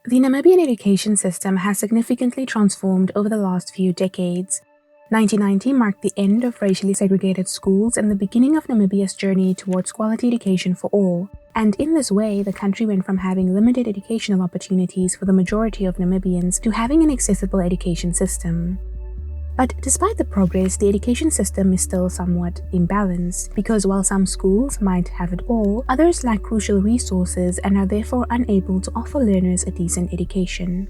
The Namibian education system has significantly transformed over the last few decades. 1990 marked the end of racially segregated schools and the beginning of Namibia's journey towards quality education for all. And in this way, the country went from having limited educational opportunities for the majority of Namibians to having an accessible education system. But despite the progress, the education system is still somewhat imbalanced, because while some schools might have it all, others lack crucial resources and are therefore unable to offer learners a decent education.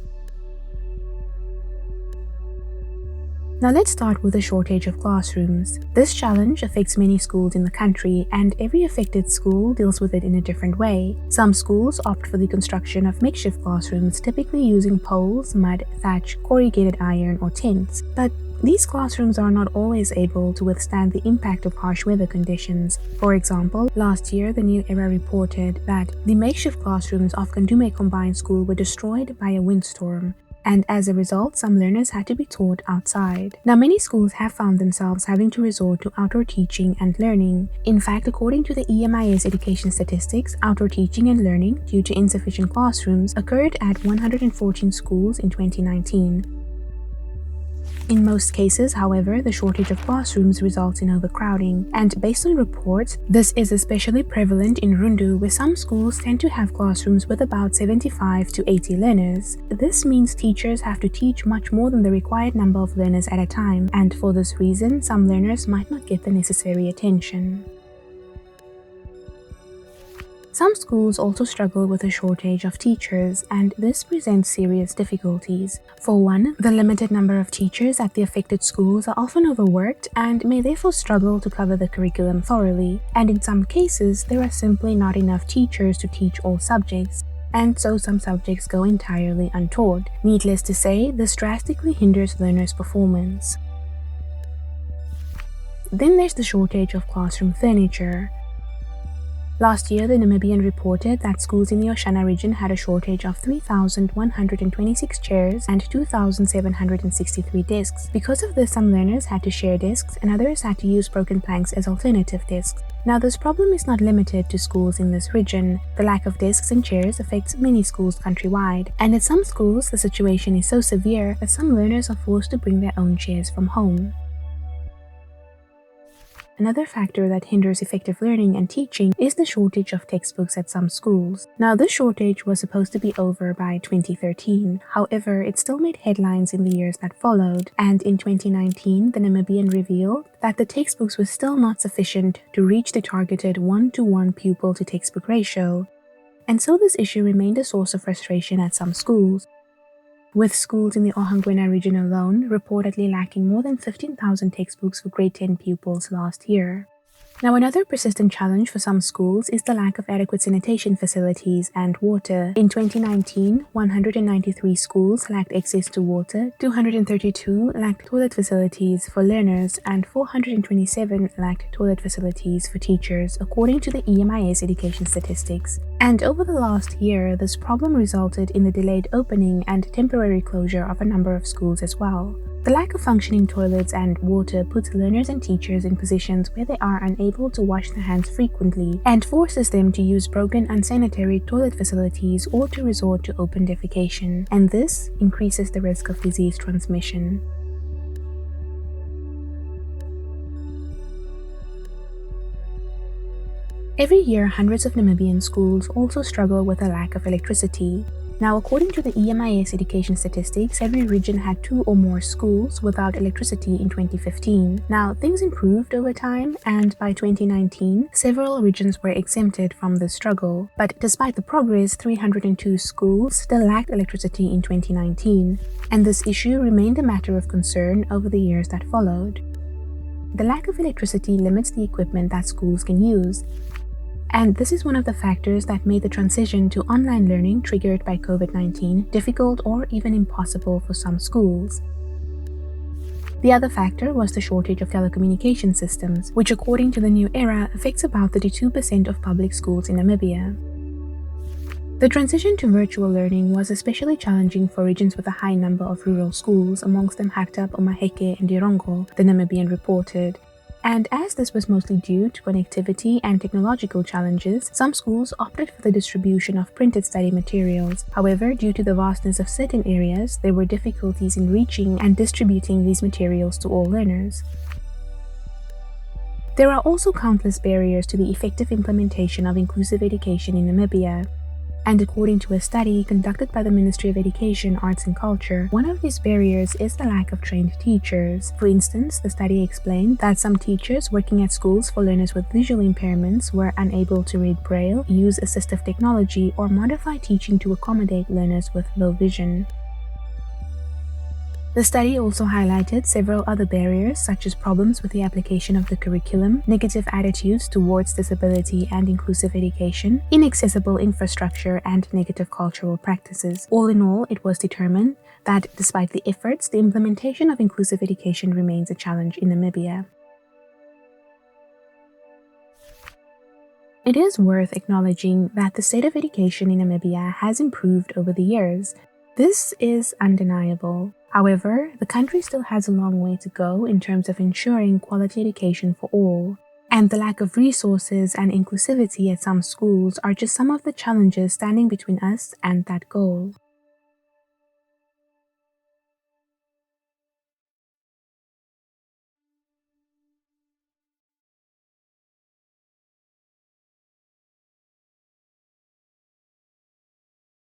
Now let's start with the shortage of classrooms. This challenge affects many schools in the country, and every affected school deals with it in a different way. Some schools opt for the construction of makeshift classrooms, typically using poles, mud, thatch, corrugated iron, or tents. But these classrooms are not always able to withstand the impact of harsh weather conditions. For example, last year the New Era reported that the makeshift classrooms of Kandume Combined School were destroyed by a windstorm, and as a result, some learners had to be taught outside. Now, many schools have found themselves having to resort to outdoor teaching and learning. In fact, according to the EMIS education statistics, outdoor teaching and learning due to insufficient classrooms occurred at 114 schools in 2019. In most cases, however, the shortage of classrooms results in overcrowding, and based on reports, this is especially prevalent in Rundu, where some schools tend to have classrooms with about 75 to 80 learners. This means teachers have to teach much more than the required number of learners at a time, and for this reason, some learners might not get the necessary attention. Some schools also struggle with a shortage of teachers, and this presents serious difficulties. For one, the limited number of teachers at the affected schools are often overworked and may therefore struggle to cover the curriculum thoroughly, and in some cases, there are simply not enough teachers to teach all subjects, and so some subjects go entirely untaught. Needless to say, this drastically hinders learners' performance. Then there's the shortage of classroom furniture. Last year, the Namibian reported that schools in the Oshana region had a shortage of 3,126 chairs and 2,763 desks. Because of this, some learners had to share desks and others had to use broken planks as alternative desks. Now, this problem is not limited to schools in this region. The lack of desks and chairs affects many schools countrywide, and at some schools, the situation is so severe that some learners are forced to bring their own chairs from home. Another factor that hinders effective learning and teaching is the shortage of textbooks at some schools. Now, this shortage was supposed to be over by 2013. However, it still made headlines in the years that followed, and in 2019, the Namibian revealed that the textbooks were still not sufficient to reach the targeted 1-to-1 pupil to textbook ratio. And so this issue remained a source of frustration at some schools, with schools in the Ohangwena region alone reportedly lacking more than 15,000 textbooks for grade 10 pupils last year. Now, another persistent challenge for some schools is the lack of adequate sanitation facilities and water. In 2019, 193 schools lacked access to water, 232 lacked toilet facilities for learners, and 427 lacked toilet facilities for teachers, according to the EMIS education statistics. And over the last year, this problem resulted in the delayed opening and temporary closure of a number of schools as well. The lack of functioning toilets and water puts learners and teachers in positions where they are unable to wash their hands frequently and forces them to use broken, unsanitary toilet facilities or to resort to open defecation, and this increases the risk of disease transmission. Every year, hundreds of Namibian schools also struggle with a lack of electricity. Now, according to the EMIS education statistics, every region had 2 or more schools without electricity in 2015. Now, things improved over time, and by 2019, several regions were exempted from this struggle. But despite the progress, 302 schools still lacked electricity in 2019, and this issue remained a matter of concern over the years that followed. The lack of electricity limits the equipment that schools can use, and this is one of the factors that made the transition to online learning triggered by COVID-19 difficult or even impossible for some schools. The other factor was the shortage of telecommunication systems, which according to the New Era affects about 32% of public schools in Namibia. The transition to virtual learning was especially challenging for regions with a high number of rural schools, amongst them Hartab, Omaheke and Dirongo, the Namibian reported. And as this was mostly due to connectivity and technological challenges, some schools opted for the distribution of printed study materials. However, due to the vastness of certain areas, there were difficulties in reaching and distributing these materials to all learners. There are also countless barriers to the effective implementation of inclusive education in Namibia. And according to a study conducted by the Ministry of Education, Arts and Culture, one of these barriers is the lack of trained teachers. For instance, the study explained that some teachers working at schools for learners with visual impairments were unable to read Braille, use assistive technology, or modify teaching to accommodate learners with low vision. The study also highlighted several other barriers, such as problems with the application of the curriculum, negative attitudes towards disability and inclusive education, inaccessible infrastructure, and negative cultural practices. All in all, it was determined that despite the efforts, the implementation of inclusive education remains a challenge in Namibia. It is worth acknowledging that the state of education in Namibia has improved over the years. This is undeniable. However, the country still has a long way to go in terms of ensuring quality education for all, and the lack of resources and inclusivity at some schools are just some of the challenges standing between us and that goal.